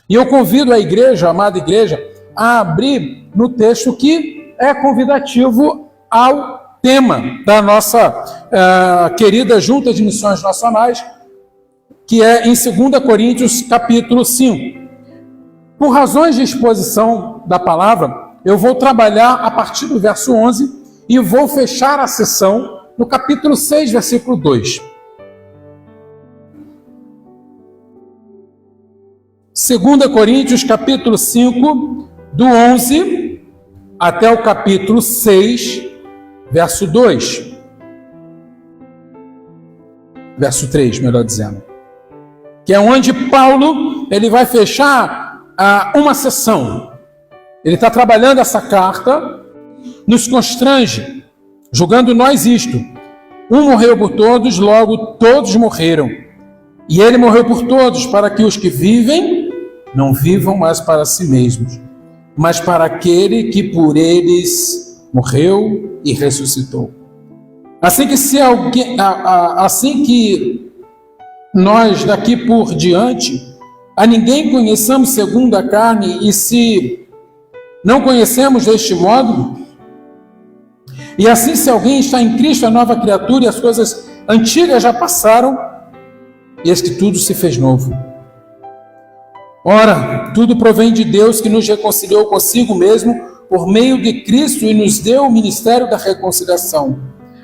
E eu convido a igreja, a amada igreja, a abrir no texto que é convidativo ao tema da nossa querida Junta de Missões Nacionais, que é em 2 Coríntios, capítulo 5. Por razões de exposição da palavra, eu vou trabalhar a partir do verso 11 e vou fechar a sessão no capítulo 6, versículo 2. 2 Coríntios, capítulo 5, do 11 até o capítulo 6, verso 2. Verso 3, melhor dizendo. Que é onde Paulo ele vai fechar uma sessão. Ele está trabalhando essa carta, nos constrange, julgando nós isto. Um morreu por todos, logo todos morreram. E ele morreu por todos, para que os que vivem não vivam mais para si mesmos, mas para aquele que por eles morreu e ressuscitou. Assim que nós daqui por diante a ninguém conheçamos segundo a carne, e se não conhecemos deste modo, e assim se alguém está em Cristo, a nova criatura, e as coisas antigas já passaram, e eis que tudo se fez novo. Ora, tudo provém de Deus, que nos reconciliou consigo mesmo por meio de Cristo e nos deu o ministério da reconciliação,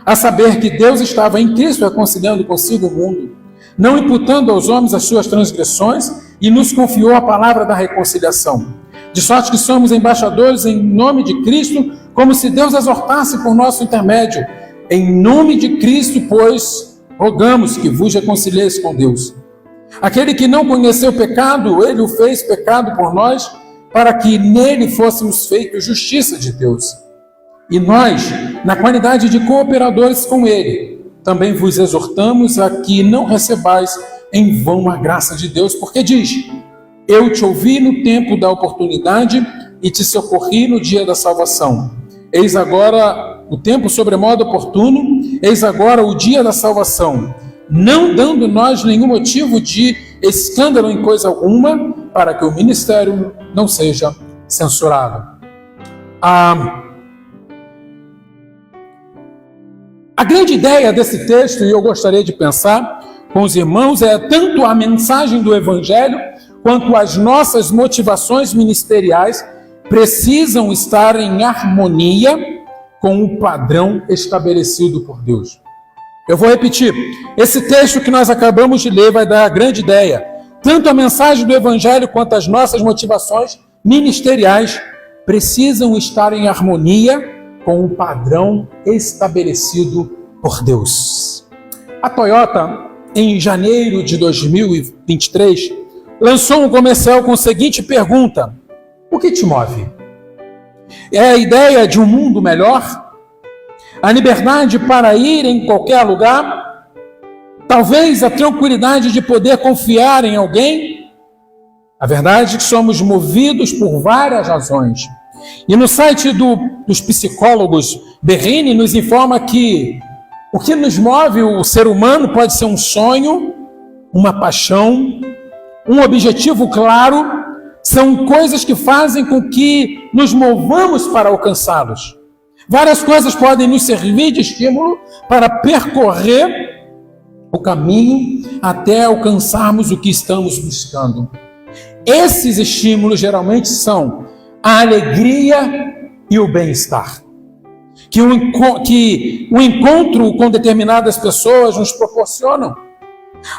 a saber que Deus estava em Cristo reconciliando consigo o mundo, não imputando aos homens as suas transgressões, e nos confiou a palavra da reconciliação. De sorte que somos embaixadores em nome de Cristo, como se Deus exortasse por nosso intermédio. Em nome de Cristo, pois, rogamos que vos reconcilieis com Deus. Aquele que não conheceu o pecado, ele o fez pecado por nós, para que nele fôssemos feitos justiça de Deus. E nós, na qualidade de cooperadores com ele, também vos exortamos a que não recebais em vão a graça de Deus, porque diz: eu te ouvi no tempo da oportunidade e te socorri no dia da salvação. Eis agora o tempo sobremodo oportuno, eis agora o dia da salvação, não dando nós nenhum motivo de escândalo em coisa alguma, para que o ministério não seja censurado. A grande ideia desse texto, e eu gostaria de pensar com os irmãos, é tanto a mensagem do Evangelho quanto as nossas motivações ministeriais precisam estar em harmonia com o padrão estabelecido por Deus. Eu vou repetir, esse texto que nós acabamos de ler vai dar a grande ideia. Tanto a mensagem do Evangelho quanto as nossas motivações ministeriais precisam estar em harmonia com o padrão estabelecido por Deus. A Toyota, em janeiro de 2023, lançou um comercial com a seguinte pergunta: o que te move? É a ideia de um mundo melhor? A liberdade para ir em qualquer lugar? Talvez a tranquilidade de poder confiar em alguém? A verdade é que somos movidos por várias razões. E no site dos psicólogos, Berrini nos informa que o que nos move, o ser humano, pode ser um sonho, uma paixão, um objetivo claro, são coisas que fazem com que nos movamos para alcançá-los. Várias coisas podem nos servir de estímulo para percorrer o caminho até alcançarmos o que estamos buscando. Esses estímulos geralmente são a alegria e o bem-estar, que o encontro com determinadas pessoas nos proporcionam.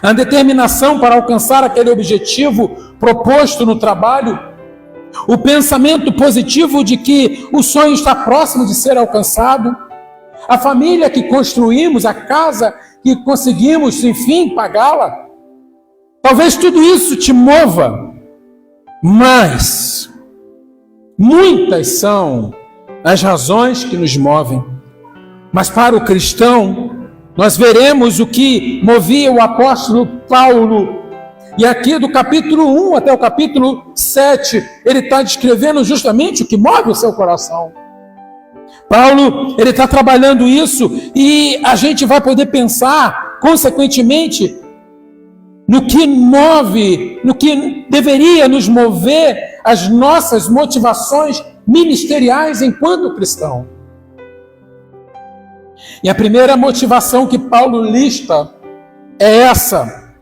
A determinação para alcançar aquele objetivo proposto no trabalho, o pensamento positivo de que o sonho está próximo de ser alcançado, a família que construímos, a casa que conseguimos, enfim, pagá-la. Talvez tudo isso te mova, mas muitas são as razões que nos movem. Mas para o cristão, nós veremos o que movia o apóstolo Paulo. E aqui do capítulo 1 até o capítulo 7, ele está descrevendo justamente o que move o seu coração. Paulo, ele está trabalhando isso e a gente vai poder pensar, consequentemente, no que deveria nos mover as nossas motivações ministeriais enquanto cristão. E a primeira motivação que Paulo lista é essa: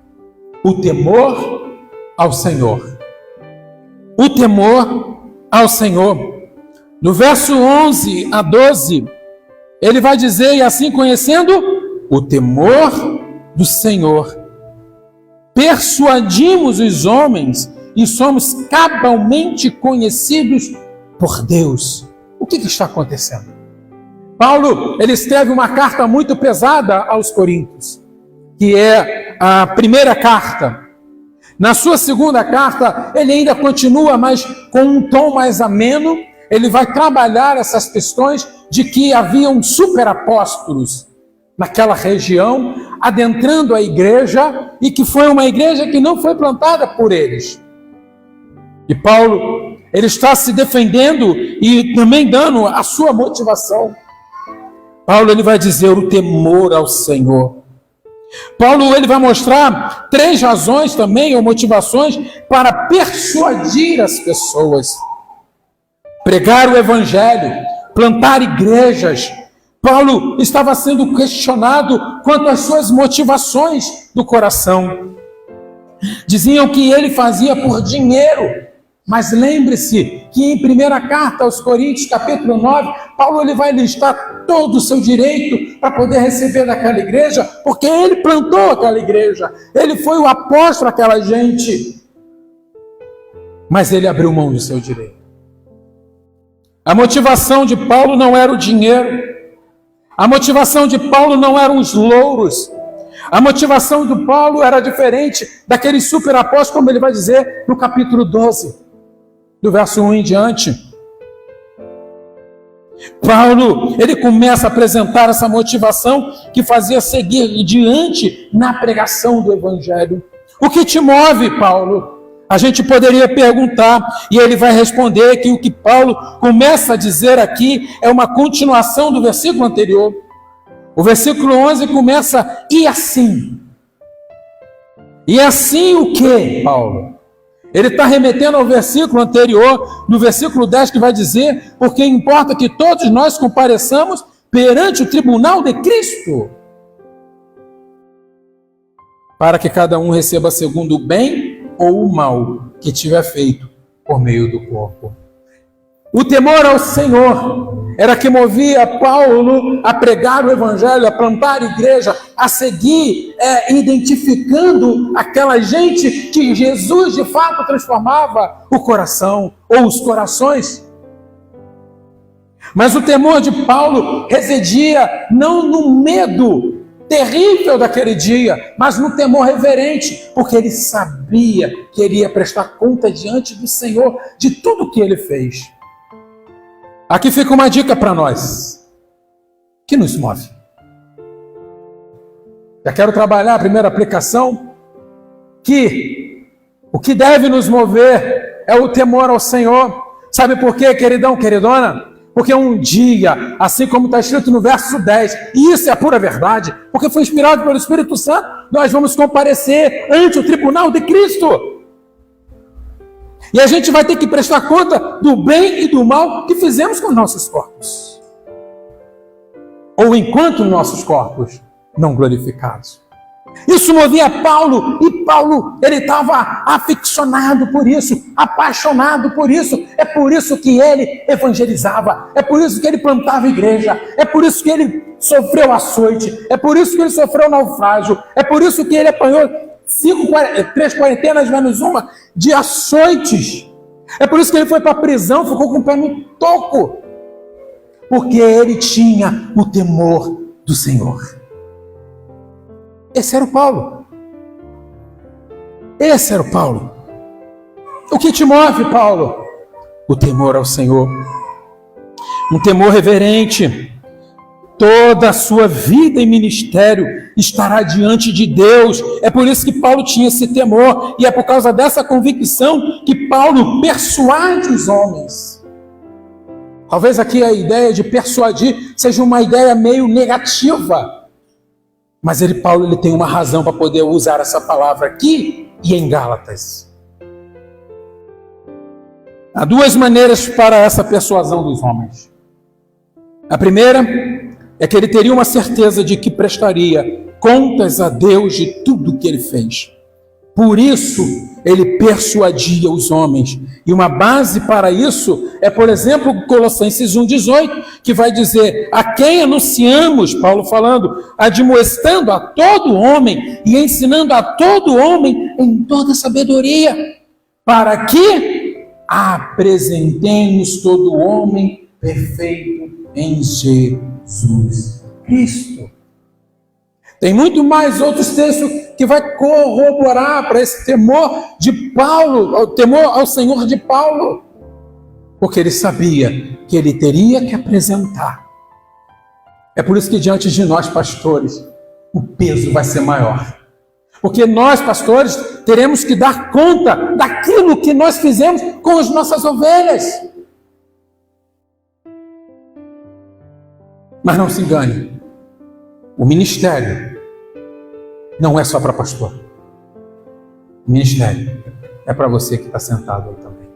o temor ao Senhor. O temor ao Senhor. No verso 11 a 12, ele vai dizer: e assim conhecendo o temor do Senhor, persuadimos os homens e somos cabalmente conhecidos por Deus. O que está acontecendo? Paulo, ele escreve uma carta muito pesada aos Coríntios, que é a primeira carta. Na sua segunda carta, ele ainda continua, mas com um tom mais ameno. Ele vai trabalhar essas questões de que haviam superapóstolos naquela região, adentrando a igreja, e que foi uma igreja que não foi plantada por eles. E Paulo, ele está se defendendo e também dando a sua motivação. Paulo, ele vai dizer o temor ao Senhor. Paulo, ele vai mostrar 3 razões também, ou motivações, para persuadir as pessoas. Pregar o evangelho, plantar igrejas. Paulo estava sendo questionado quanto às suas motivações do coração. Diziam que ele fazia por dinheiro. Mas lembre-se que em primeira carta aos Coríntios, capítulo 9, Paulo ele vai listar todo o seu direito para poder receber daquela igreja, porque ele plantou aquela igreja, ele foi o apóstolo daquela gente. Mas ele abriu mão do seu direito. A motivação de Paulo não era o dinheiro, a motivação de Paulo não eram os louros, a motivação de Paulo era diferente daquele superapóstolo, como ele vai dizer no capítulo 12. Do verso 1 em diante, Paulo, ele começa a apresentar essa motivação que fazia seguir diante na pregação do evangelho. O que te move, Paulo? A gente poderia perguntar, e ele vai responder que o que Paulo começa a dizer aqui é uma continuação do versículo anterior. O versículo 11 começa: e assim. E assim o que, Paulo? Ele está remetendo ao versículo anterior, no versículo 10, que vai dizer: porque importa que todos nós compareçamos perante o tribunal de Cristo, para que cada um receba segundo o bem ou o mal que tiver feito por meio do corpo. O temor ao Senhor era que movia Paulo a pregar o evangelho, a plantar a igreja, a seguir identificando aquela gente que Jesus de fato transformava o coração ou os corações. Mas o temor de Paulo residia não no medo terrível daquele dia, mas no temor reverente, porque ele sabia que ele ia prestar conta diante do Senhor de tudo que ele fez. Aqui fica uma dica para nós. O que nos move? Já quero trabalhar a primeira aplicação, que o que deve nos mover é o temor ao Senhor. Sabe por quê, queridão, queridona? Porque um dia, assim como está escrito no verso 10, e isso é a pura verdade, porque foi inspirado pelo Espírito Santo, nós vamos comparecer ante o tribunal de Cristo. E a gente vai ter que prestar conta do bem e do mal que fizemos com nossos corpos. Ou enquanto nossos corpos não glorificados. Isso movia Paulo, e Paulo, ele estava aficionado por isso, apaixonado por isso. É por isso que ele evangelizava, é por isso que ele plantava igreja, é por isso que ele sofreu açoite, é por isso que ele sofreu naufrágio, é por isso que ele apanhou 3 quarentenas menos uma de açoites. É por isso que ele foi para a prisão, ficou com o pé no toco, porque ele tinha o temor do Senhor. Esse era o Paulo. Esse era o Paulo. O que te move, Paulo? O temor ao Senhor. Um temor reverente. Toda a sua vida e ministério estará diante de Deus. É por isso que Paulo tinha esse temor. E é por causa dessa convicção que Paulo persuade os homens. Talvez aqui a ideia de persuadir seja uma ideia meio negativa. Mas Paulo tem uma razão para poder usar essa palavra aqui e em Gálatas. Há duas maneiras para essa persuasão dos homens. A primeira é que ele teria uma certeza de que prestaria contas a Deus de tudo que ele fez. Por isso, ele persuadia os homens. E uma base para isso é, por exemplo, Colossenses 1,18, que vai dizer: a quem anunciamos, Paulo falando, admoestando a todo homem e ensinando a todo homem em toda sabedoria, para que apresentemos todo homem perfeito em Jesus Cristo. Tem muito mais outros textos que vai corroborar para esse temor de Paulo, o temor ao Senhor de Paulo, porque ele sabia que ele teria que apresentar. É por isso que diante de nós, pastores, o peso vai ser maior. Porque nós, pastores, teremos que dar conta daquilo que nós fizemos com as nossas ovelhas. Mas não se engane, o ministério não é só para pastor. O ministério é para você que está sentado aí também.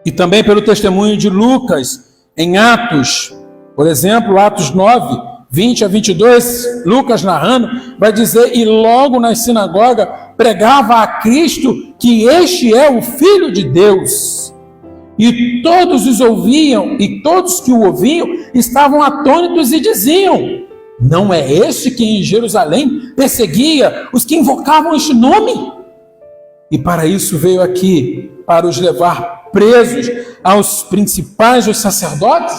E também pelo testemunho de Lucas em Atos, por exemplo, Atos 9, 20 a 22, Lucas narrando, vai dizer: e logo na sinagoga pregava a Cristo que este é o Filho de Deus. E todos os ouviam, e todos que o ouviam estavam atônitos e diziam: não é este que em Jerusalém perseguia os que invocavam este nome? E para isso veio aqui, para os levar presos aos principais dos sacerdotes?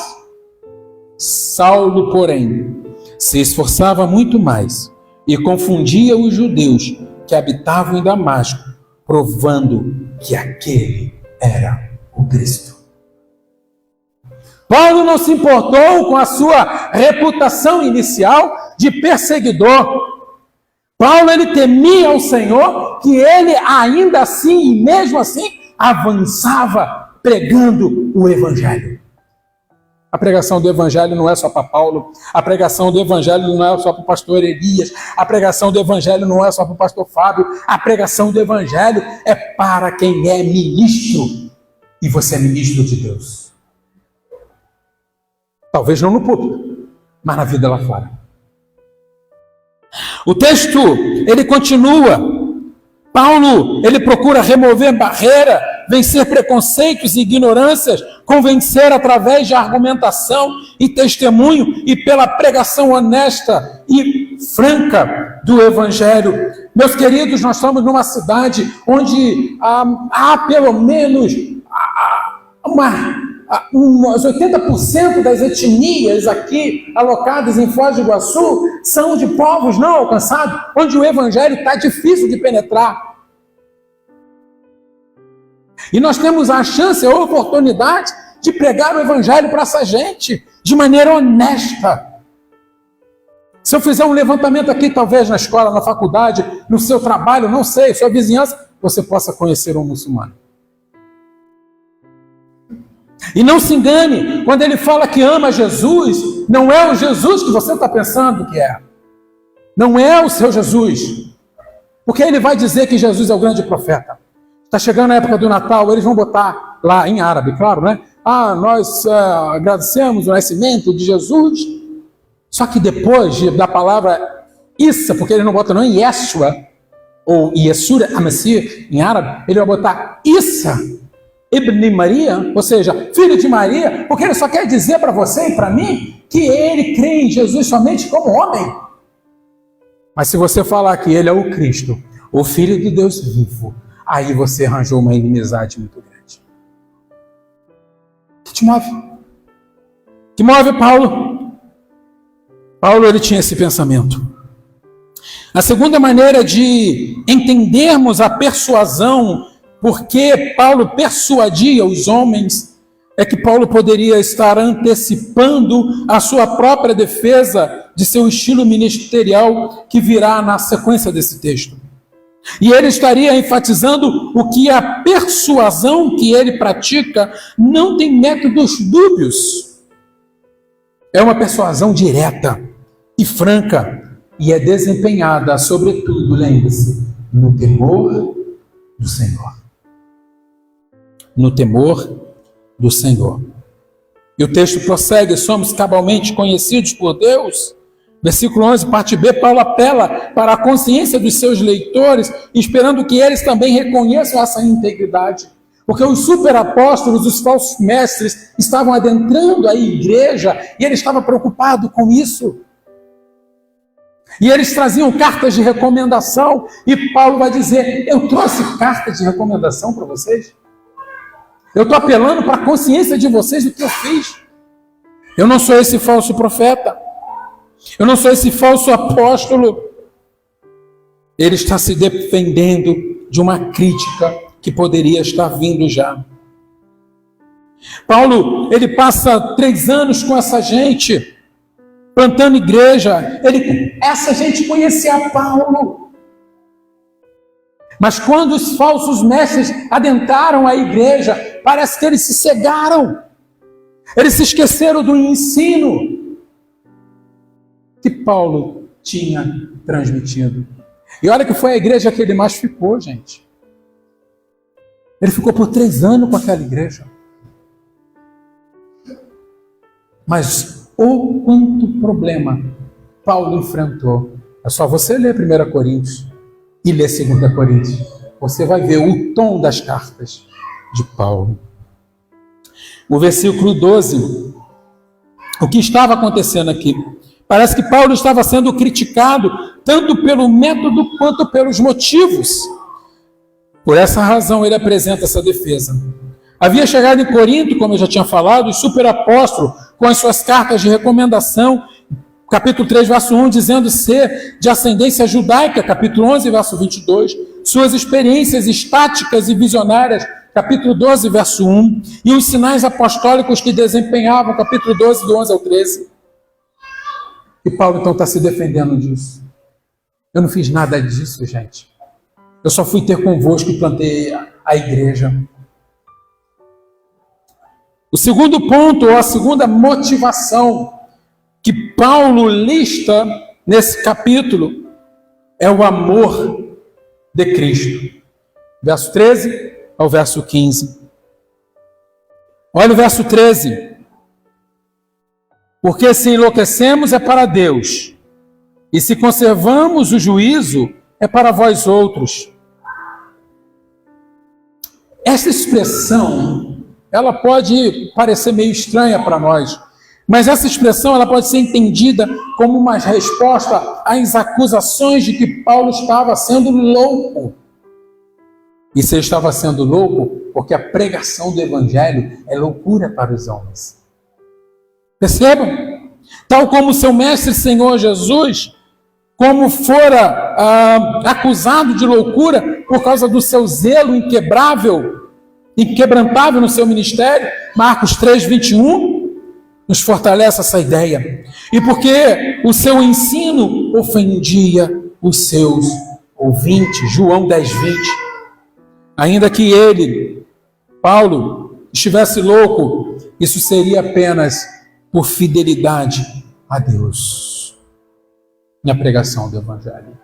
Saulo, porém, se esforçava muito mais e confundia os judeus que habitavam em Damasco, provando que aquele era o Cristo. Paulo não se importou com a sua reputação inicial de perseguidor. Paulo, ele temia ao Senhor, que ele ainda assim, e mesmo assim, avançava pregando o Evangelho. A pregação do Evangelho não é só para Paulo, a pregação do Evangelho não é só para o pastor Elias, a pregação do Evangelho não é só para o pastor Fábio, a pregação do Evangelho é para quem é ministro. E você é ministro de Deus. Talvez não no púlpito, mas na vida lá fora. O texto, ele continua. Paulo, ele procura remover barreira, vencer preconceitos e ignorâncias, convencer através de argumentação e testemunho e pela pregação honesta e franca do Evangelho. Meus queridos, nós estamos numa cidade onde há pelo menos uns 80% das etnias aqui alocadas em Foz do Iguaçu são de povos não alcançados, onde o Evangelho está difícil de penetrar. E nós temos a chance, a oportunidade de pregar o Evangelho para essa gente de maneira honesta. Se eu fizer um levantamento aqui, talvez na escola, na faculdade, no seu trabalho, não sei, sua vizinhança, você possa conhecer um muçulmano. E não se engane, quando ele fala que ama Jesus, não é o Jesus que você está pensando que é. Não é o seu Jesus. Porque ele vai dizer que Jesus é o grande profeta. Está chegando a época do Natal, eles vão botar lá em árabe, claro, né? Nós agradecemos o nascimento de Jesus. Só que depois da palavra Issa, porque ele não bota não Yeshua, ou Yeshua Amessir em árabe, ele vai botar Issa Ibn Maria, ou seja, filho de Maria, porque ele só quer dizer para você e para mim que ele crê em Jesus somente como homem. Mas se você falar que ele é o Cristo, o Filho de Deus vivo, aí você arranjou uma inimizade muito grande. O que te move? O que move Paulo? Paulo, ele tinha esse pensamento. A segunda maneira de entendermos a persuasão, porque Paulo persuadia os homens, é que Paulo poderia estar antecipando a sua própria defesa de seu estilo ministerial que virá na sequência desse texto. E ele estaria enfatizando o que a persuasão que ele pratica não tem métodos dúbios. É uma persuasão direta. e franca, e é desempenhada, sobretudo, lembre-se, no temor do Senhor. No temor do Senhor. E o texto prossegue: somos cabalmente conhecidos por Deus. Versículo 11, parte B, Paulo apela para a consciência dos seus leitores, esperando que eles também reconheçam essa integridade. Porque os superapóstolos, os falsos mestres, estavam adentrando a igreja e ele estava preocupado com isso. E eles traziam cartas de recomendação, e Paulo vai dizer: eu trouxe cartas de recomendação para vocês? Eu estou apelando para a consciência de vocês do que eu fiz. Eu não sou esse falso profeta. Eu não sou esse falso apóstolo. Ele está se defendendo de uma crítica que poderia estar vindo já. Paulo, ele passa 3 anos com essa gente, plantando igreja. Essa gente conhecia Paulo. Mas quando os falsos mestres adentraram a igreja, parece que eles se cegaram. Eles se esqueceram do ensino que Paulo tinha transmitido. E olha que foi a igreja que ele mais ficou, gente. Ele ficou por 3 anos com aquela igreja. Mas o quanto problema Paulo enfrentou. É só você ler 1 Coríntios e ler 2 Coríntios. Você vai ver o tom das cartas de Paulo. O versículo 12. O que estava acontecendo aqui? Parece que Paulo estava sendo criticado tanto pelo método quanto pelos motivos. Por essa razão ele apresenta essa defesa. Havia chegado em Corinto, como eu já tinha falado, o superapóstolo com as suas cartas de recomendação, capítulo 3, verso 1, dizendo ser de ascendência judaica, capítulo 11, verso 22, suas experiências estáticas e visionárias, capítulo 12, verso 1, e os sinais apostólicos que desempenhavam, capítulo 12, do 11 ao 13. E Paulo então está se defendendo disso. Eu não fiz nada disso, gente. Eu só fui ter convosco e plantei a igreja. O segundo ponto, ou a segunda motivação que Paulo lista nesse capítulo, é o amor de Cristo. Verso 13 ao verso 15. Olha o verso 13. Porque se enlouquecemos é para Deus, e se conservamos o juízo é para vós outros. Essa expressão, ela pode parecer meio estranha para nós, mas essa expressão ela pode ser entendida como uma resposta às acusações de que Paulo estava sendo louco. E se ele estava sendo louco, porque a pregação do evangelho é loucura para os homens. Percebam? Tal como o seu mestre Senhor Jesus, como fora acusado de loucura por causa do seu zelo inquebrantável no seu ministério, Marcos 3, 21, nos fortalece essa ideia. E porque o seu ensino ofendia os seus ouvintes, João 10, 20. Ainda que ele, Paulo, estivesse louco, isso seria apenas por fidelidade a Deus na pregação do evangelho.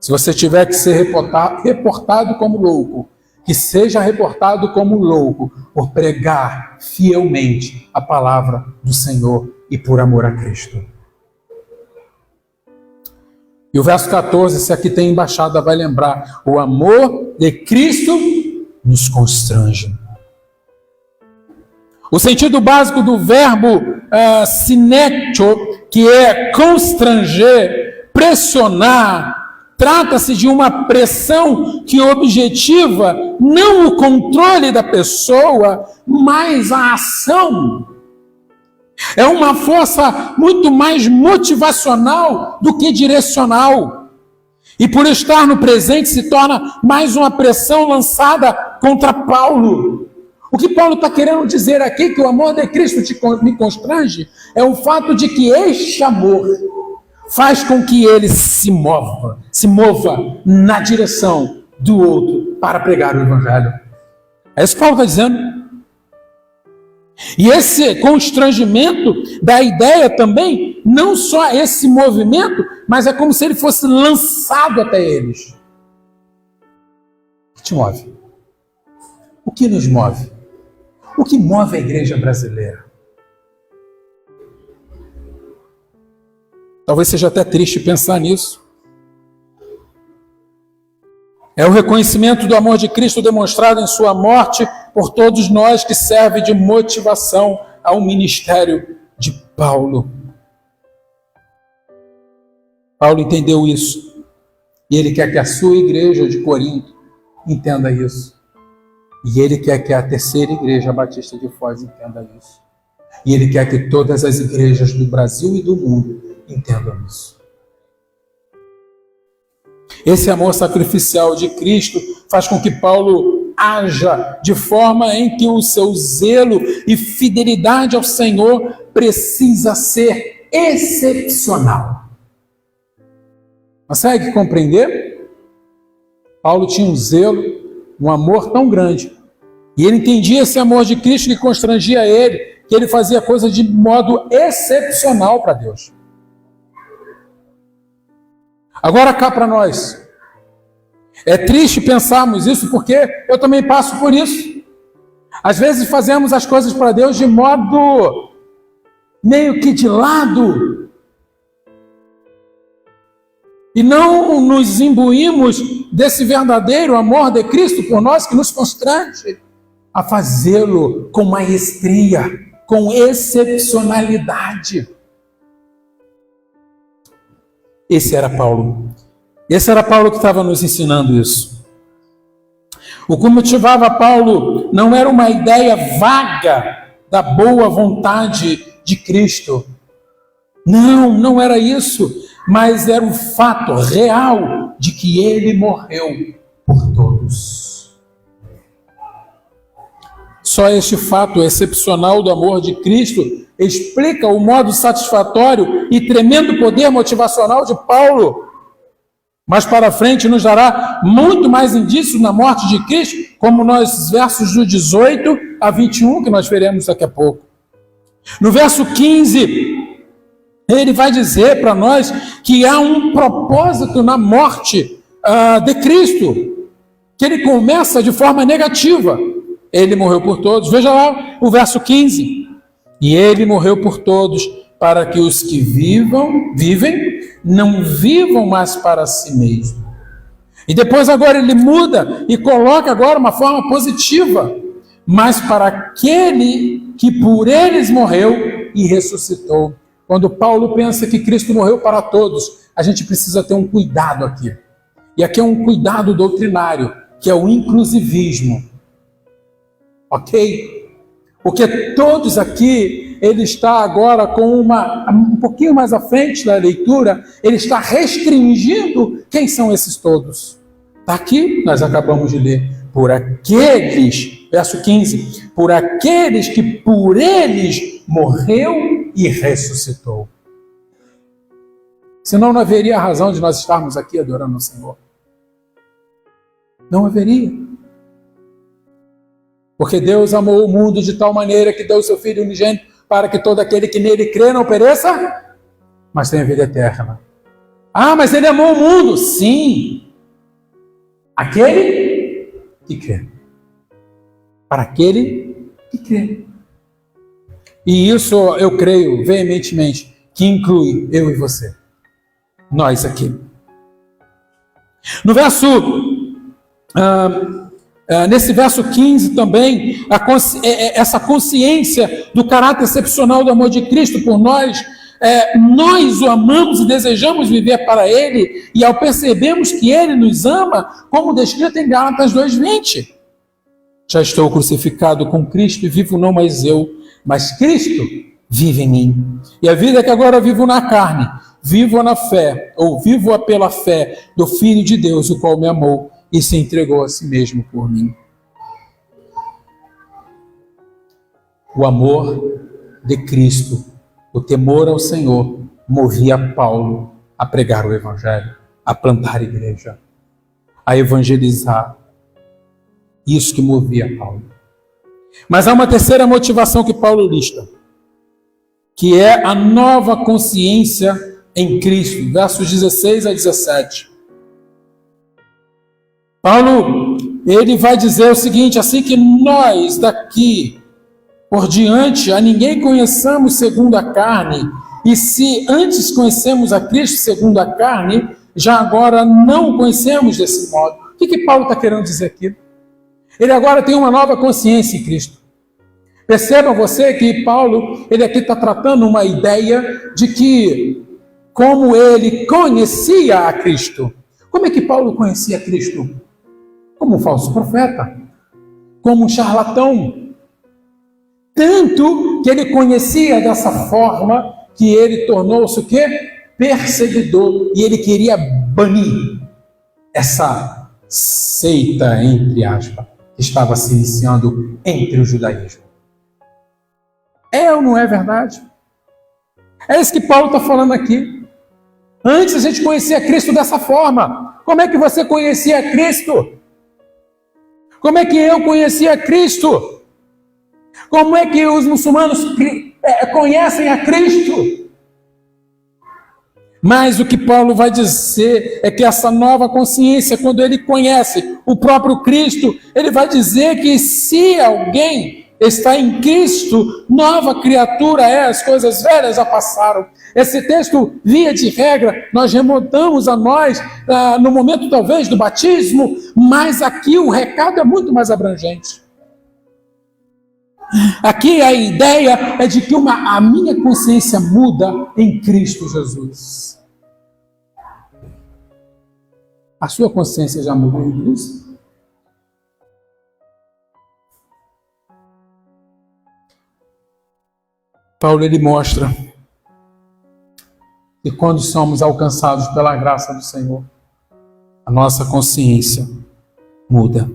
Se você tiver que ser reportado como louco, que seja reportado como louco por pregar fielmente a palavra do Senhor e por amor a Cristo. E o verso 14, se aqui tem embaixada, vai lembrar: o amor de Cristo nos constrange. O sentido básico do verbo sinectio, que é constranger, pressionar, trata-se de uma pressão que objetiva não o controle da pessoa, mas a ação. É uma força muito mais motivacional do que direcional. E por estar no presente se torna mais uma pressão lançada contra Paulo. O que Paulo está querendo dizer aqui, que o amor de Cristo me constrange, é o fato de que este amor faz com que ele se mova na direção do outro para pregar o evangelho. É isso que Paulo está dizendo. E esse constrangimento dá a ideia também não só esse movimento, mas é como se ele fosse lançado até eles. O que te move? O que nos move? O que move a igreja brasileira? Talvez seja até triste pensar nisso. É o reconhecimento do amor de Cristo demonstrado em sua morte por todos nós que serve de motivação ao ministério de Paulo. Paulo entendeu isso. E ele quer que a sua igreja de Corinto entenda isso. E ele quer que a terceira igreja batista de Foz entenda isso. E ele quer que todas as igrejas do Brasil e do mundo entendam isso. Esse amor sacrificial de Cristo faz com que Paulo haja de forma em que o seu zelo e fidelidade ao Senhor precisa ser excepcional. Consegue compreender? Paulo tinha um zelo, um amor tão grande. E ele entendia esse amor de Cristo que constrangia ele, que ele fazia coisas de modo excepcional para Deus. Agora cá para nós. É triste pensarmos isso porque eu também passo por isso. Às vezes fazemos as coisas para Deus de modo meio que de lado. E não nos imbuímos desse verdadeiro amor de Cristo por nós que nos constrange a fazê-lo com maestria, com excepcionalidade. Esse era Paulo. Esse era Paulo que estava nos ensinando isso. O que motivava Paulo não era uma ideia vaga da boa vontade de Cristo. Não era isso. Mas era o fato real de que ele morreu por todos. Só este fato excepcional do amor de Cristo explica o modo satisfatório e tremendo poder motivacional de Paulo. Mais para frente nos dará muito mais indícios na morte de Cristo, como nos versos do 18 a 21, que nós veremos daqui a pouco. No verso 15, ele vai dizer para nós que há um propósito na morte de Cristo, que ele começa de forma negativa. Ele morreu por todos. Veja lá o verso 15. E ele morreu por todos, para que os que vivem, não vivam mais para si mesmo. E depois agora ele muda e coloca agora uma forma positiva. Mas para aquele que por eles morreu e ressuscitou. Quando Paulo pensa que Cristo morreu para todos, a gente precisa ter um cuidado aqui. E aqui é um cuidado doutrinário, que é o inclusivismo. Ok? Porque todos aqui, ele está agora com um pouquinho mais à frente da leitura, ele está restringindo quem são esses todos. Está aqui, nós acabamos de ler, por aqueles, verso 15, por aqueles que por eles morreu e ressuscitou. Senão não haveria razão de nós estarmos aqui adorando o Senhor. Não haveria. Porque Deus amou o mundo de tal maneira que deu o seu Filho unigênito para que todo aquele que nele crê não pereça, mas tenha vida eterna. Ah, mas ele amou o mundo. Sim. Aquele que crê. Para aquele que crê. E isso eu creio veementemente que inclui eu e você. Nós aqui. No verso... nesse verso 15 também, essa consciência do caráter excepcional do amor de Cristo por nós, nós o amamos e desejamos viver para Ele, e ao percebermos que Ele nos ama, como descrito em Gálatas 2:20, já estou crucificado com Cristo e vivo não mais eu, mas Cristo vive em mim. E a vida que agora vivo na carne, vivo-a na fé, ou vivo-a pela fé do Filho de Deus, o qual me amou e se entregou a si mesmo por mim. O amor de Cristo, o temor ao Senhor, movia Paulo a pregar o Evangelho, a plantar a igreja, a evangelizar. Isso que movia Paulo. Mas há uma terceira motivação que Paulo lista. que é a nova consciência em Cristo, versos 16 a 17. Paulo, ele vai dizer o seguinte: assim que nós daqui por diante a ninguém conheçamos segundo a carne, e se antes conhecemos a Cristo segundo a carne, já agora não o conhecemos desse modo. O que Paulo está querendo dizer aqui? Ele agora tem uma nova consciência em Cristo. Perceba você que Paulo, ele aqui está tratando uma ideia de que, como ele conhecia a Cristo. Como é que Paulo conhecia Cristo? Como um falso profeta, como um charlatão. Tanto que ele conhecia dessa forma que ele tornou-se o quê? Perseguidor. E ele queria banir essa seita, entre aspas, que estava se iniciando entre o judaísmo. É ou não é verdade? É isso que Paulo está falando aqui. Antes a gente conhecia Cristo dessa forma. Como é que você conhecia Cristo? Como é que eu conhecia Cristo? Como é que os muçulmanos conhecem a Cristo? Mas o que Paulo vai dizer é que essa nova consciência, quando ele conhece o próprio Cristo, ele vai dizer que se alguém está em Cristo, nova criatura é, as coisas velhas já passaram. Esse texto, via de regra, nós remontamos a nós no momento talvez do batismo, mas aqui o recado é muito mais abrangente. Aqui a ideia é de que a minha consciência muda em Cristo Jesus. A sua consciência já mudou em Cristo? Paulo, ele mostra que quando somos alcançados pela graça do Senhor, a nossa consciência muda.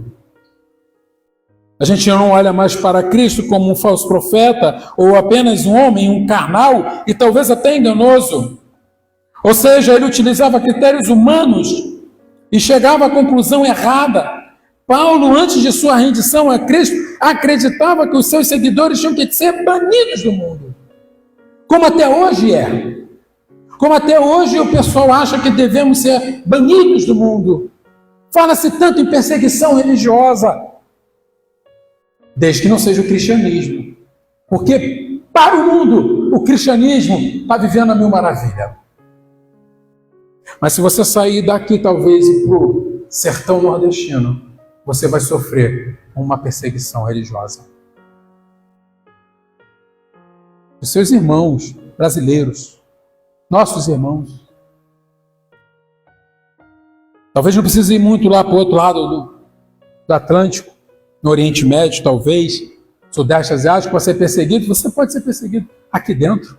A gente não olha mais para Cristo como um falso profeta ou apenas um homem, um carnal e talvez até enganoso. Ou seja, ele utilizava critérios humanos e chegava à conclusão errada. Paulo, antes de sua rendição a Cristo, acreditava que os seus seguidores tinham que ser banidos do mundo. Como até hoje é. Como até hoje o pessoal acha que devemos ser banidos do mundo. Fala-se tanto em perseguição religiosa, desde que não seja o cristianismo. Porque para o mundo, o cristianismo está vivendo a mil maravilha. Mas se você sair daqui talvez e para o sertão nordestino, você vai sofrer uma perseguição religiosa. Os seus irmãos brasileiros, nossos irmãos. Talvez não precise ir muito lá para o outro lado do Atlântico, no Oriente Médio, talvez, Sudeste Asiático, para ser perseguido. Você pode ser perseguido aqui dentro.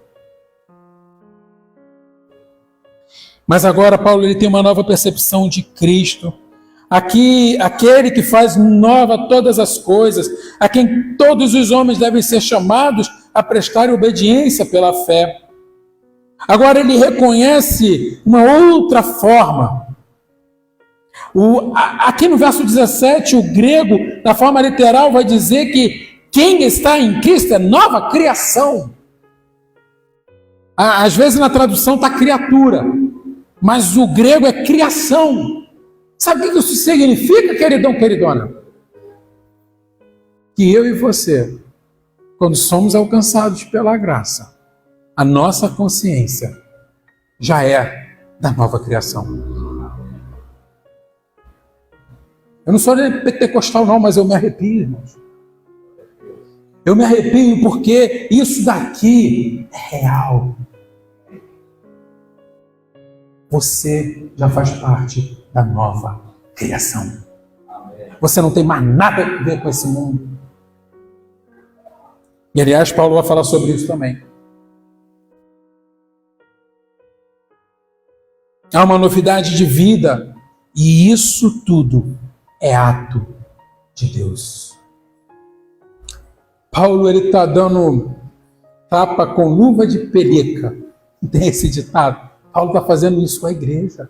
Mas agora Paulo, ele tem uma nova percepção de Cristo. Aqui, aquele que faz nova todas as coisas, a quem todos os homens devem ser chamados a prestar obediência pela fé. Agora ele reconhece uma outra forma. Aqui no verso 17, o grego, na forma literal, vai dizer que quem está em Cristo é nova criação. Às vezes na tradução está criatura, mas o grego é criação. Sabe o que isso significa, queridão, queridona? Que eu e você, quando somos alcançados pela graça, a nossa consciência já é da nova criação. Eu não sou pentecostal não, mas eu me arrepio, irmãos. Eu me arrepio porque isso daqui é real. Você já faz parte da nova criação. Você não tem mais nada a ver com esse mundo. E aliás, Paulo vai falar sobre isso também. Há uma novidade de vida e isso tudo é ato de Deus. Paulo, ele está dando tapa com luva de pelica. Tem esse ditado. Paulo está fazendo isso com a igreja.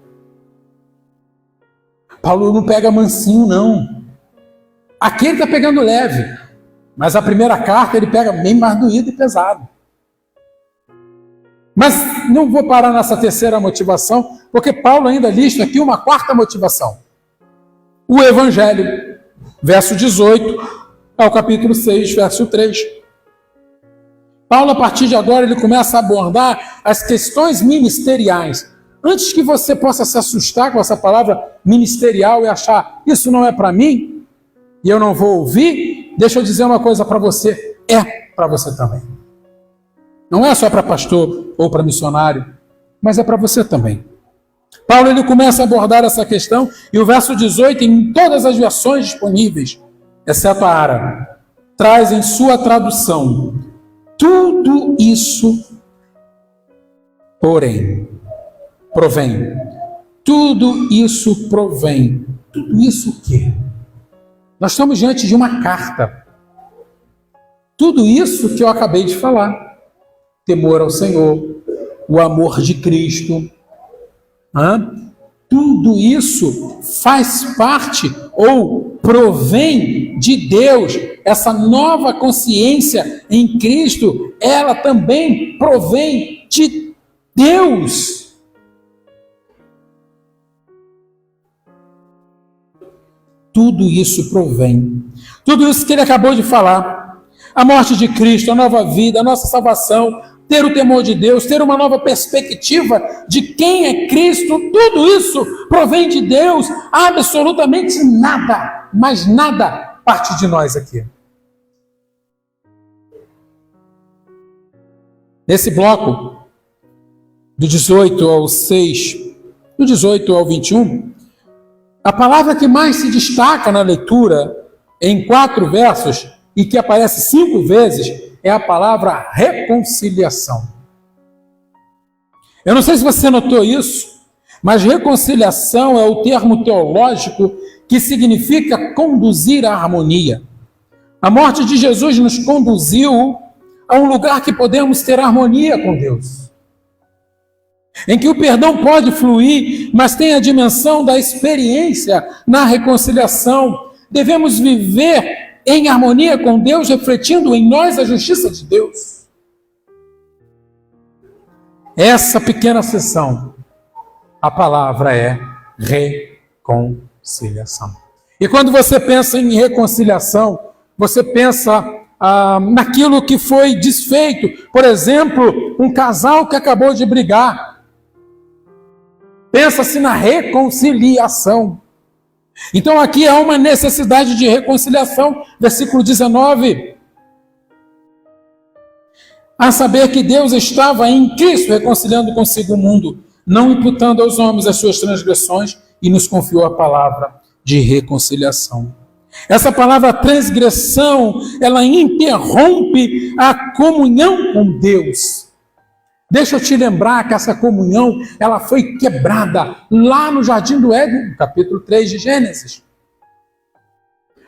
Paulo não pega mansinho, não. Aqui ele está pegando leve. Mas a primeira carta ele pega bem mais doído e pesado. Mas não vou parar nessa terceira motivação, porque Paulo ainda lista aqui uma quarta motivação. O Evangelho, verso 18 ao capítulo 6, verso 3. Paulo, a partir de agora, ele começa a abordar as questões ministeriais. Antes que você possa se assustar com essa palavra ministerial e achar, isso não é para mim, e eu não vou ouvir, deixa eu dizer uma coisa para você, é para você também. Não é só para pastor ou para missionário, mas é para você também. Paulo, ele começa a abordar essa questão, e o verso 18, em todas as versões disponíveis, exceto a árabe, traz em sua tradução: tudo isso, porém, provém. Tudo isso provém. Tudo isso o quê? Nós estamos diante de uma carta. Tudo isso que eu acabei de falar. Temor ao Senhor, o amor de Cristo. Tudo isso faz parte ou provém de Deus. Essa nova consciência em Cristo, ela também provém de Deus. Tudo isso provém. Tudo isso que ele acabou de falar. A morte de Cristo, a nova vida, a nossa salvação, ter o temor de Deus, ter uma nova perspectiva de quem é Cristo, tudo isso provém de Deus. Absolutamente nada, mas nada parte de nós aqui. Nesse bloco, do 18 ao 6, do 18 ao 21, a palavra que mais se destaca na leitura, em 4 versos, e que aparece 5 vezes, é a palavra reconciliação. Eu não sei se você notou isso, mas reconciliação é o termo teológico que significa conduzir à harmonia. A morte de Jesus nos conduziu a um lugar que podemos ter harmonia com Deus, em que o perdão pode fluir, mas tem a dimensão da experiência na reconciliação. Devemos viver em harmonia com Deus, refletindo em nós a justiça de Deus. Essa pequena sessão, a palavra é reconciliação. E quando você pensa em reconciliação, você pensa naquilo que foi desfeito. Por exemplo, um casal que acabou de brigar. Pensa-se na reconciliação. Então aqui há uma necessidade de reconciliação. Versículo 19. A saber que Deus estava em Cristo reconciliando consigo o mundo, não imputando aos homens as suas transgressões, e nos confiou a palavra de reconciliação. Essa palavra transgressão, ela interrompe a comunhão com Deus. Deixa eu te lembrar que essa comunhão, ela foi quebrada lá no Jardim do Éden, capítulo 3 de Gênesis.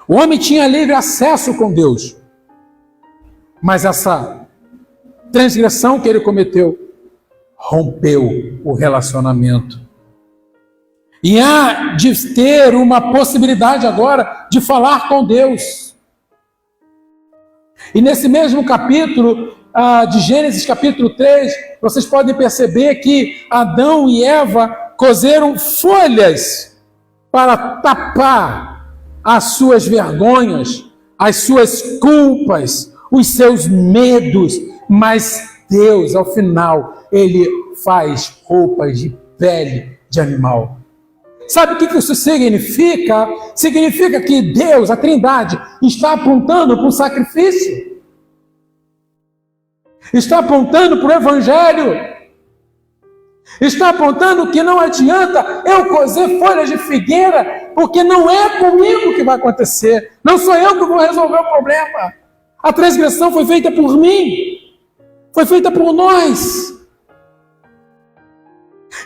O homem tinha livre acesso com Deus, mas essa transgressão que ele cometeu rompeu o relacionamento. E há de ter uma possibilidade agora de falar com Deus. E nesse mesmo capítulo de Gênesis, capítulo 3, vocês podem perceber que Adão e Eva cozeram folhas para tapar as suas vergonhas, as suas culpas, os seus medos, mas Deus, ao final, Ele faz roupas de pele de animal. Sabe o que isso significa? Significa que Deus, a Trindade, está apontando para o sacrifício. Está apontando para o Evangelho. Está apontando que não adianta eu cozer folhas de figueira, porque não é comigo que vai acontecer. Não sou eu que vou resolver o problema. A transgressão foi feita por mim. Foi feita por nós.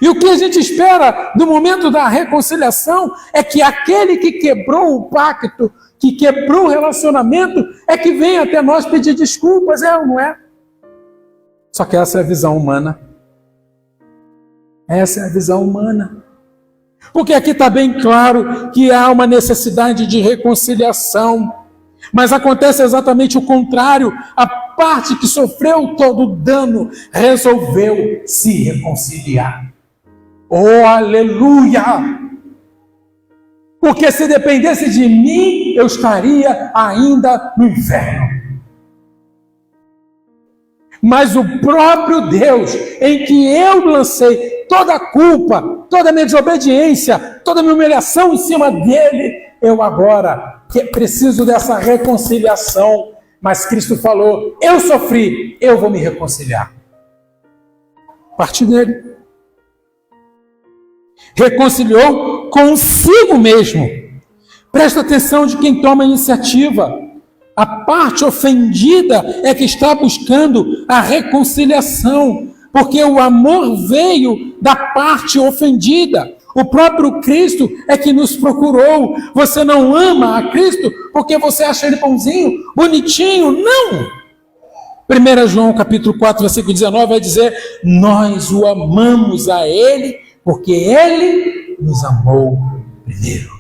E o que a gente espera no momento da reconciliação é que aquele que quebrou o pacto, que quebrou o relacionamento, é que vem até nós pedir desculpas, é ou não é? Só que essa é a visão humana. Essa é a visão humana. Porque aqui está bem claro que há uma necessidade de reconciliação. Mas acontece exatamente o contrário. parte que sofreu todo o dano resolveu se reconciliar. Oh, aleluia! Porque se dependesse de mim, eu estaria ainda no inferno. Mas o próprio Deus, em que eu lancei toda a culpa, toda a minha desobediência, toda a minha humilhação em cima dele, eu agora preciso dessa reconciliação. Mas Cristo falou, eu sofri, eu vou me reconciliar. Parte dele. Reconciliou consigo mesmo. Presta atenção de quem toma a iniciativa. A parte ofendida é que está buscando a reconciliação, porque o amor veio da parte ofendida. O próprio Cristo é que nos procurou. Você não ama a Cristo porque você acha ele bonzinho, bonitinho? Não! 1 João capítulo 4, versículo 19 vai dizer, nós o amamos a ele porque ele nos amou primeiro.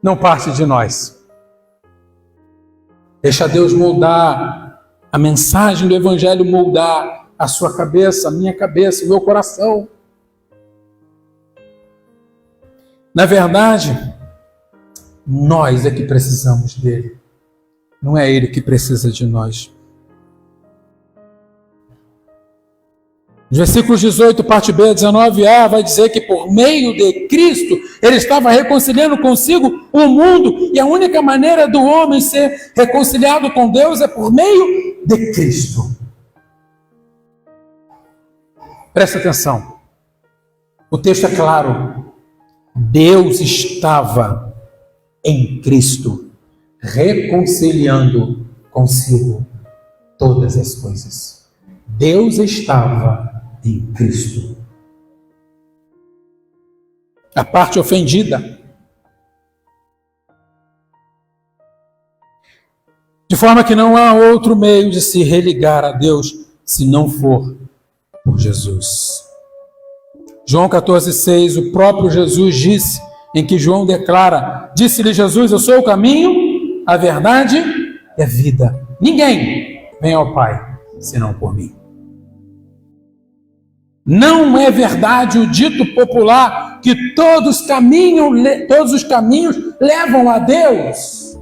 Não parte de nós. Deixa Deus moldar a mensagem do Evangelho, moldar a sua cabeça, a minha cabeça, o meu coração. Na verdade, nós é que precisamos dele. Não é ele que precisa de nós. Nos versículos 18, parte B, 19a, vai dizer que por meio de Cristo, ele estava reconciliando consigo o mundo, e a única maneira do homem ser reconciliado com Deus é por meio de Cristo. Presta atenção. O texto é claro. Deus estava em Cristo, reconciliando consigo todas as coisas. Deus estava em Cristo. A parte ofendida. De forma que não há outro meio de se religar a Deus se não for por Jesus. João 14,6, o próprio Jesus disse, em que João declara, disse-lhe Jesus, eu sou o caminho, a verdade e a vida. Ninguém vem ao Pai, senão por mim. Não é verdade o dito popular que todos os caminhos levam a Deus.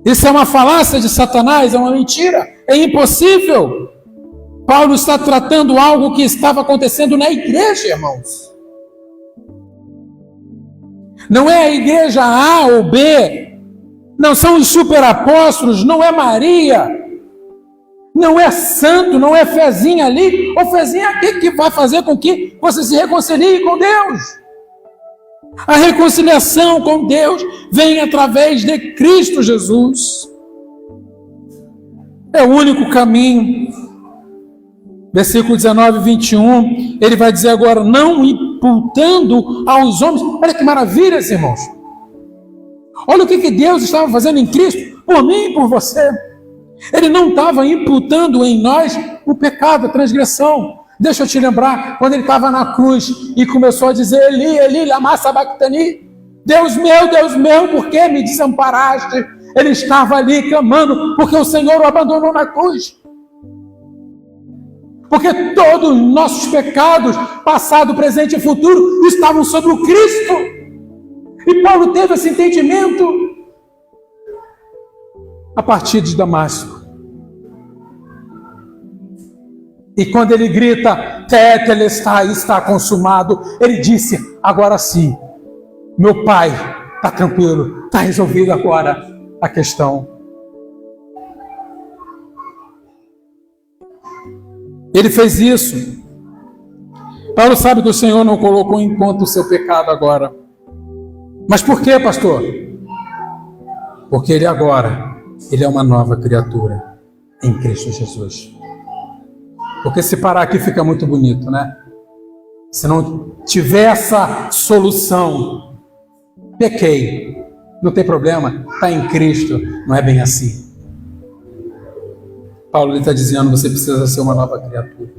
Isso é uma falácia de Satanás, é uma mentira, é impossível. Paulo está tratando algo que estava acontecendo na igreja, irmãos. Não é a igreja A ou B, não são os superapóstolos, não é Maria, não é santo, não é fezinha ali ou fezinha aqui que vai fazer com que você se reconcilie com Deus. A reconciliação com Deus vem através de Cristo Jesus. É o único caminho. Versículo 19 e 21, ele vai dizer agora, não imputando aos homens. Olha que maravilha, irmãos. Olha o que Deus estava fazendo em Cristo, por mim e por você. Ele não estava imputando em nós o pecado, a transgressão. Deixa eu te lembrar, quando ele estava na cruz e começou a dizer, Eli, Eli, lama sabachthani, Deus meu, por que me desamparaste? Ele estava ali clamando, porque o Senhor o abandonou na cruz. Porque todos os nossos pecados, passado, presente e futuro, estavam sobre o Cristo. E Paulo teve esse entendimento a partir de Damasco. E quando ele grita, Tetelestai, está consumado, ele disse, agora sim, meu Pai, está tranquilo, está resolvido agora a questão. Ele fez isso. Paulo sabe que o Senhor não colocou em conta o seu pecado agora. Mas por quê, pastor? Porque ele é uma nova criatura em Cristo Jesus. Porque se parar aqui fica muito bonito, né? Se não tiver essa solução, pequei, não tem problema, está em Cristo, não é bem assim. Paulo está dizendo, você precisa ser uma nova criatura.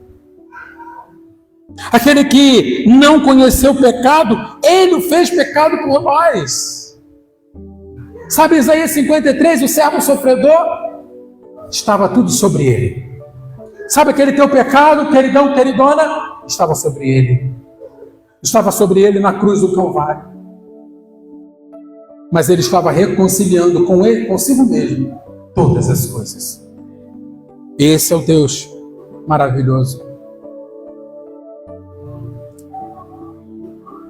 Aquele que não conheceu o pecado, ele o fez pecado por nós. Sabe Isaías 53, o servo sofredor? Estava tudo sobre ele. Sabe aquele teu pecado, queridão, queridona? Estava sobre ele. Estava sobre ele na cruz do Calvário. Mas ele estava reconciliando com ele, consigo mesmo, todas as coisas. Esse é o Deus maravilhoso.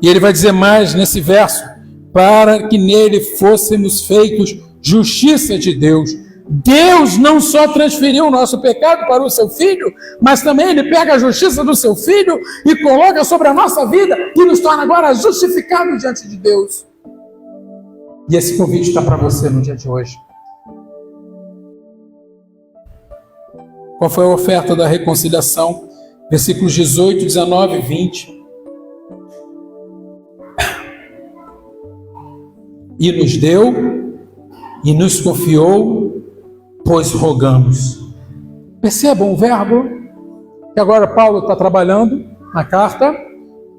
E ele vai dizer mais nesse verso: para que nele fôssemos feitos justiça de Deus. Deus não só transferiu o nosso pecado para o seu Filho, mas também ele pega a justiça do seu Filho e coloca sobre a nossa vida e nos torna agora justificados diante de Deus. E esse convite está para você no dia de hoje. Qual foi a oferta da reconciliação? Versículos 18, 19 e 20. E nos deu, e nos confiou, pois rogamos. Percebam o verbo que agora Paulo está trabalhando na carta.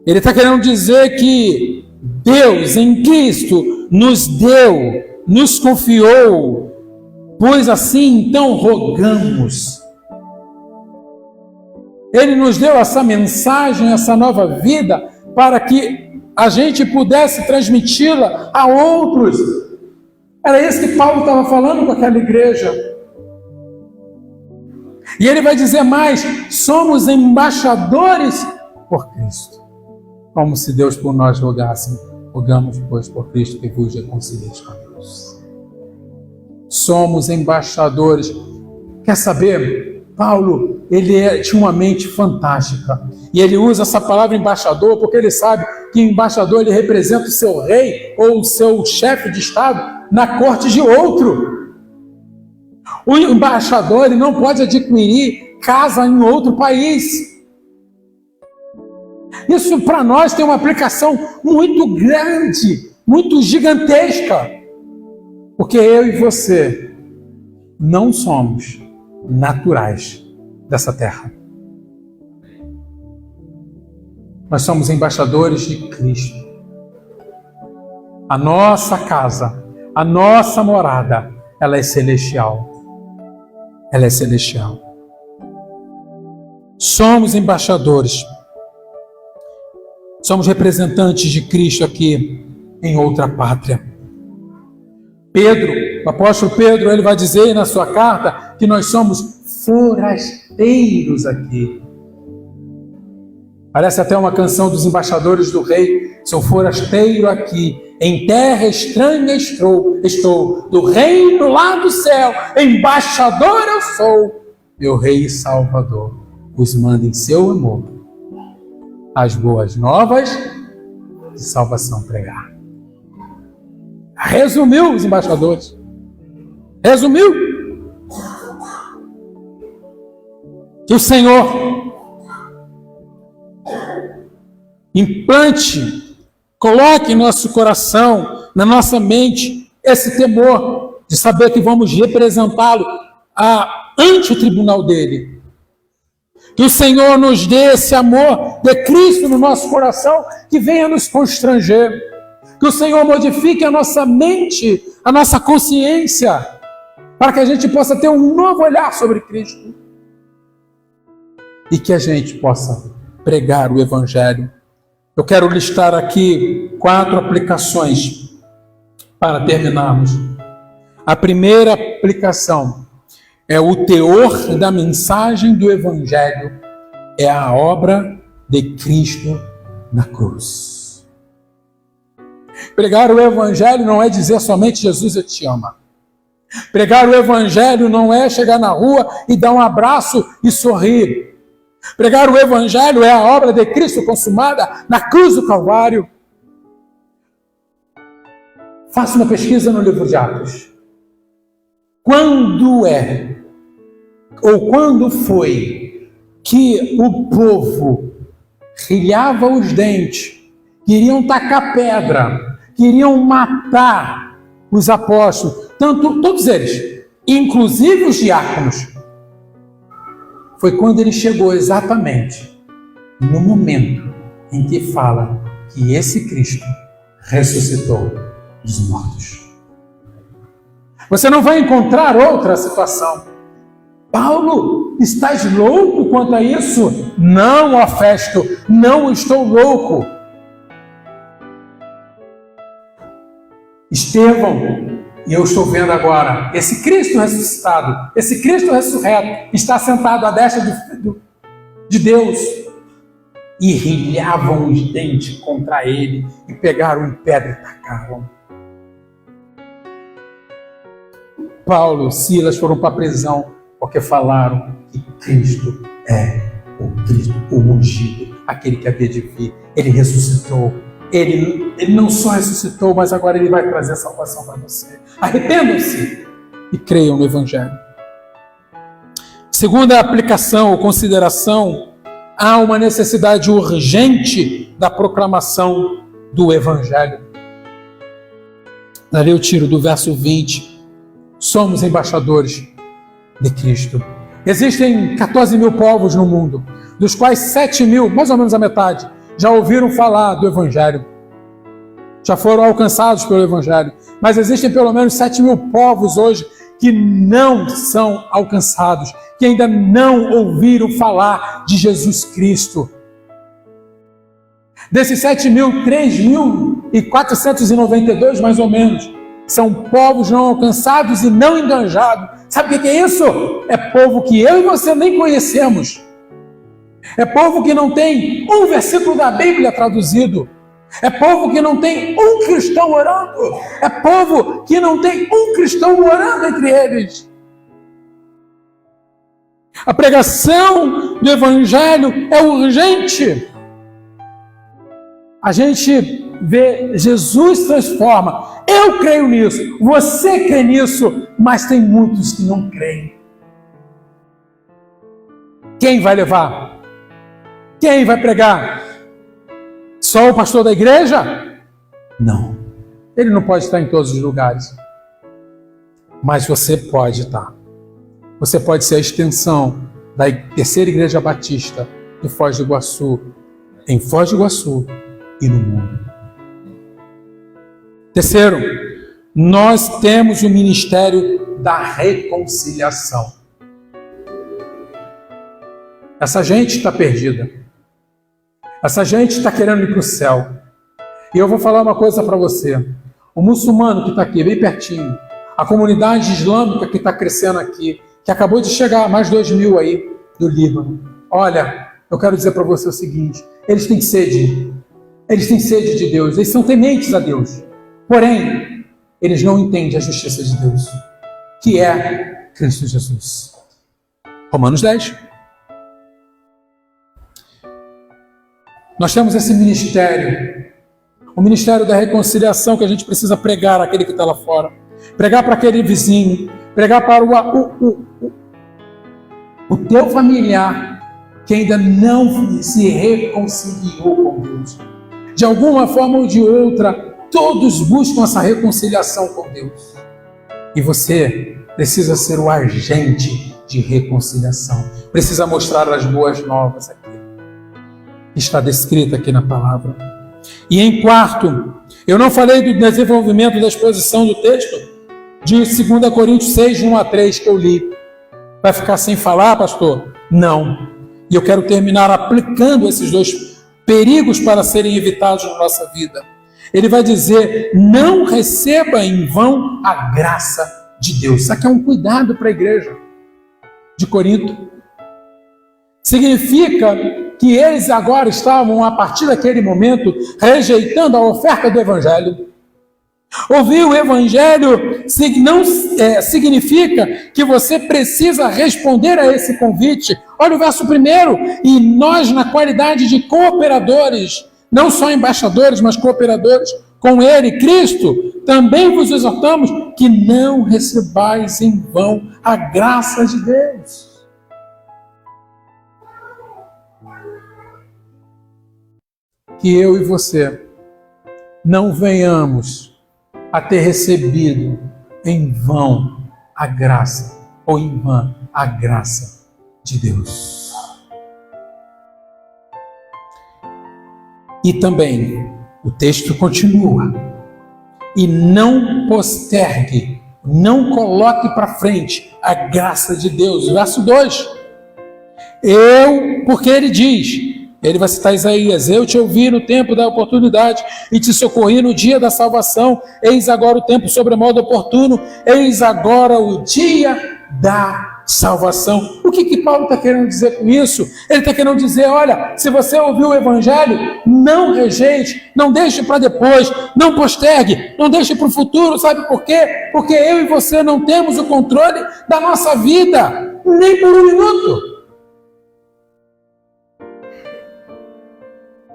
Ele está querendo dizer que Deus em Cristo nos deu, nos confiou, pois assim então rogamos. Ele nos deu essa mensagem, essa nova vida, para que a gente pudesse transmiti-la a outros. Era isso que Paulo estava falando com aquela igreja. E ele vai dizer mais: somos embaixadores por Cristo. Como se Deus por nós rogasse. Rogamos, pois, por Cristo que vos reconcilieis com Deus. Somos embaixadores. Quer saber? Paulo, ele tinha uma mente fantástica. E ele usa essa palavra embaixador porque ele sabe que embaixador ele representa o seu rei ou o seu chefe de estado na corte de outro. O embaixador ele não pode adquirir casa em outro país. Isso para nós tem uma aplicação muito grande, muito gigantesca. Porque eu e você não somos naturais dessa terra. Nós somos embaixadores de Cristo. A nossa casa, a nossa morada, ela é celestial. Ela é celestial. Somos embaixadores. Somos representantes de Cristo aqui em outra pátria. Pedro, o apóstolo Pedro, ele vai dizer na sua carta que nós somos forasteiros aqui. Parece até uma canção dos embaixadores do rei. Sou forasteiro aqui, em terra estranha estou, do reino lá do céu, embaixador eu sou. Meu rei e salvador, vos manda em seu amor as boas novas de salvação pregar. Resumiu os embaixadores. Resumiu. Que o Senhor implante, coloque em nosso coração, na nossa mente, esse temor de saber que vamos representá-lo ante o tribunal dele. Que o Senhor nos dê esse amor de Cristo no nosso coração, que venha nos constranger. Que o Senhor modifique a nossa mente, a nossa consciência, para que a gente possa ter um novo olhar sobre Cristo. E que a gente possa pregar o Evangelho. Eu quero listar aqui 4 aplicações para terminarmos. A primeira aplicação é o teor da mensagem do Evangelho, é a obra de Cristo na cruz. Pregar o Evangelho não é dizer somente Jesus eu te amo. Pregar o Evangelho não é chegar na rua e dar um abraço e sorrir. Pregar o Evangelho é a obra de Cristo consumada na cruz do Calvário. Faça uma pesquisa no livro de Atos. Quando foi que o povo rilhava os dentes, queriam tacar pedra, queriam matar os apóstolos, todos eles, inclusive os diáconos? Foi quando ele chegou exatamente no momento em que fala que esse Cristo ressuscitou dos mortos. Você não vai encontrar outra situação. Paulo, estás louco quanto a isso? Não, ó Festo, não estou louco. Estevão, e eu estou vendo agora, esse Cristo ressuscitado, esse Cristo ressurreto, está sentado à destra de Deus. E rilhavam os dentes contra ele, e pegaram em pedra e tacavam. Paulo e Silas foram para a prisão, porque falaram que Cristo é o Cristo, o ungido, aquele que havia de vir. Ele ressuscitou. Ele não só ressuscitou, mas agora ele vai trazer salvação para você. Arrependam-se e creiam no Evangelho. Segunda aplicação ou consideração, há uma necessidade urgente da proclamação do Evangelho. Daí eu tiro do verso 20. Somos embaixadores de Cristo. Existem 14 mil povos no mundo, dos quais 7 mil, mais ou menos a metade, já ouviram falar do Evangelho. Já foram alcançados pelo Evangelho. Mas existem pelo menos 7 mil povos hoje que não são alcançados, que ainda não ouviram falar de Jesus Cristo. Desses 7 mil, 3.492 mais ou menos, são povos não alcançados e não enganjados. Sabe o que é isso? É povo que eu e você nem conhecemos. É povo que não tem um versículo da Bíblia traduzido. É povo que não tem um cristão orando. É povo que não tem um cristão orando entre eles. A pregação do Evangelho é urgente. A gente vê Jesus transforma. Eu creio nisso, você crê nisso, mas tem muitos que não creem. Quem vai levar? Quem vai pregar? Só o pastor da igreja? Não. Ele não pode estar em todos os lugares. Mas você pode estar. Você pode ser a extensão da terceira igreja batista de Foz do Iguaçu, em Foz do Iguaçu e no mundo. Terceiro, nós temos o ministério da reconciliação. Essa gente está perdida. Essa gente está querendo ir para o céu. E eu vou falar uma coisa para você. O muçulmano que está aqui, bem pertinho, a comunidade islâmica que está crescendo aqui, que acabou de chegar, mais 2.000 aí do Líbano. Olha, eu quero dizer para você o seguinte, eles têm sede de Deus, eles são tementes a Deus. Porém, eles não entendem a justiça de Deus, que é Cristo Jesus. Romanos 10. Nós temos esse ministério, o ministério da reconciliação, que a gente precisa pregar àquele que está lá fora, pregar para aquele vizinho, pregar para o teu familiar que ainda não se reconciliou com Deus. De alguma forma ou de outra, todos buscam essa reconciliação com Deus. E você precisa ser o agente de reconciliação. Precisa mostrar as boas novas aqui. Está descrita aqui na palavra. E em quarto, eu não falei do desenvolvimento da exposição do texto de 2 Coríntios 6, de 1 a 3, que eu li. Vai ficar sem falar, pastor? Não. E eu quero terminar aplicando esses dois perigos para serem evitados na nossa vida. Ele vai dizer, não receba em vão a graça de Deus. Isso aqui é um cuidado para a igreja de Corinto. Significa que eles agora estavam, a partir daquele momento, rejeitando a oferta do Evangelho. Ouvir o Evangelho não significa que você precisa responder a esse convite. Olha o verso 1. E nós, na qualidade de cooperadores, não só embaixadores, mas cooperadores com Ele, Cristo, também vos exortamos que não recebais em vão a graça de Deus. Que eu e você não venhamos a ter recebido em vão a graça, ou em vão a graça de Deus. E também, o texto continua, e não postergue Não coloque para frente a graça de Deus. Verso 2. Porque ele diz, ele vai citar Isaías: eu te ouvi no tempo da oportunidade e te socorri no dia da salvação. Eis agora o tempo sobremodo oportuno, eis agora o dia da salvação. O que Paulo está querendo dizer com isso? Ele está querendo dizer: olha, se você ouviu o evangelho, não rejeite, não deixe para depois, não postergue, não deixe para o futuro. Sabe por quê? Porque eu e você não temos o controle da nossa vida, nem por um minuto.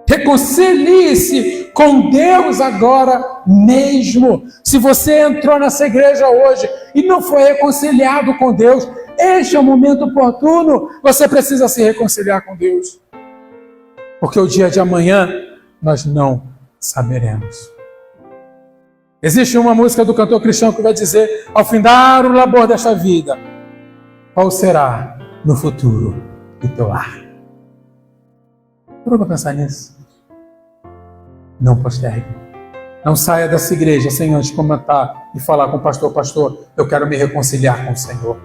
Reconcilie-se com Deus agora mesmo. Se você entrou nessa igreja hoje e não foi reconciliado com Deus, este é o momento oportuno. Você precisa se reconciliar com Deus, porque o dia de amanhã nós não saberemos. Existe uma música do cantor cristão que vai dizer: ao findar o labor desta vida, qual será no futuro o teu lar? Para pensar nisso. Não postergue. Não saia dessa igreja sem antes comentar e falar com o pastor: pastor, eu quero me reconciliar com o Senhor,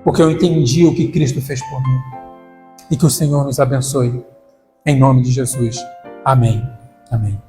porque eu entendi o que Cristo fez por mim. E que o Senhor nos abençoe. Em nome de Jesus. Amém. Amém.